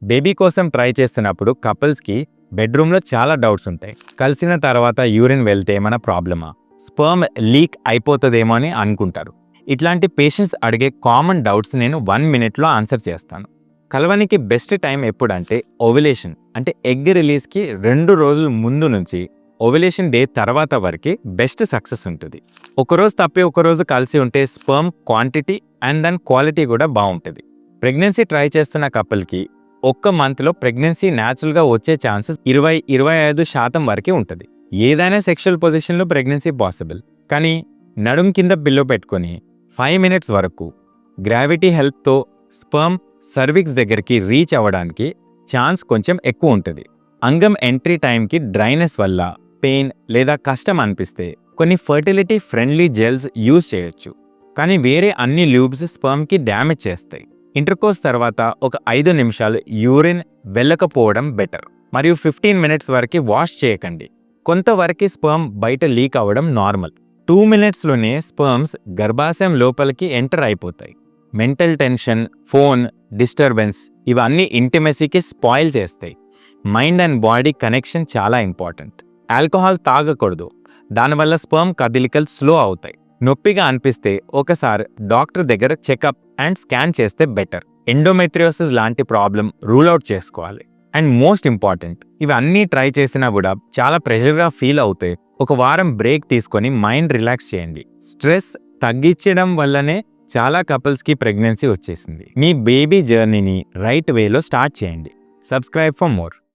Baby కోసం try చేస్తున్నప్పుడు కపుల్స్కి బెడ్రూమ్లో చాలా డౌట్స్ ఉంటాయి. కలిసిన తర్వాత యూరిన్ వెళ్తే ఏమైనా ప్రాబ్లమా, స్పర్మ్ లీక్ అయిపోతుందేమో అని అనుకుంటారు. ఇట్లాంటి పేషెంట్స్ అడిగే కామన్ డౌట్స్ నేను 1 మినిట్లో ఆన్సర్ చేస్తాను. కలవనికి బెస్ట్ టైం ఎప్పుడంటే ఓవ్యులేషన్ అంటే ఎగ్ రిలీజ్కి 2 రోజుల ముందు నుంచి ఓవ్యులేషన్ డే తర్వాత వరకు బెస్ట్ సక్సెస్ ఉంటుంది. ఒకరోజు తప్పి ఒకరోజు కలిసి ఉంటే స్పర్మ్ క్వాంటిటీ అండ్ దాని క్వాలిటీ కూడా బాగుంటుంది. ప్రెగ్నెన్సీ ట్రై చేస్తున్న కపుల్కి ఒక్క మంత్లో ప్రెగ్నెన్సీ న్యాచురల్గా వచ్చే ఛాన్సెస్ 20-25% వరకు ఉంటుంది. ఏదైనా సెక్షువల్ పొజిషన్లో ప్రెగ్నెన్సీ పాసిబుల్. కానీ నడుం కింద పిల్లో పెట్టుకొని 5 మినిట్స్ వరకు గ్రావిటీ హెల్ప్తో స్పర్మ్ సర్విక్స్ దగ్గరికి రీచ్ అవ్వడానికి ఛాన్స్ కొంచెం ఎక్కువ ఉంటుంది. అంగం ఎంట్రీ టైంకి డ్రైనెస్ వల్ల పెయిన్ లేదా కష్టం అనిపిస్తే కొన్ని ఫర్టిలిటీ ఫ్రెండ్లీ జెల్స్ యూజ్ చేయొచ్చు. కానీ వేరే అన్ని ల్యూబ్స్ స్పర్మ్కి డ్యామేజ్ చేస్తాయి. ఇంటర్కోర్స్ తర్వాత ఒక 5 నిమిషాలు యూరిన్ వెళ్ళకపోవడం బెటర్. మరియు 15 మినిట్స్ వరకు వాష్ చేయకండి. కొంతవరకు స్పర్మ్ బయట లీక్ అవ్వడం నార్మల్. 2 మినిట్స్లోనే స్పర్మ్స్ గర్భాశయం లోపలికి ఎంటర్ అయిపోతాయి. మెంటల్ టెన్షన్, ఫోన్ డిస్టర్బెన్స్ ఇవన్నీ ఇంటిమసీకి స్పాయిల్ చేస్తాయి. మైండ్ అండ్ బాడీ కనెక్షన్ చాలా ఇంపార్టెంట్. ఆల్కహాల్ తాగకూడదు, దానివల్ల స్పర్మ్ కదలికలు స్లో అవుతాయి. నొప్పిగా అనిపిస్తే ఒకసారి డాక్టర్ దగ్గర చెకప్ అండ్ స్కాన్ చేస్తే బెటర్. ఎండోమెట్రియోసిస్ లాంటి ప్రాబ్లం రూల్ అవుట్ చేసుకోవాలి. అండ్ మోస్ట్ ఇంపార్టెంట్, ఇవి అన్నీ ట్రై చేసినా కూడా చాలా ప్రెషర్గా ఫీల్ అవుతే ఒక వారం బ్రేక్ తీసుకొని మైండ్ రిలాక్స్ చేయండి. స్ట్రెస్ తగ్గించడం వల్లనే చాలా కపుల్స్కి ప్రెగ్నెన్సీ వచ్చేసింది. మీ బేబీ జర్నీని రైట్ వేలో స్టార్ట్ చేయండి. Subscribe for more.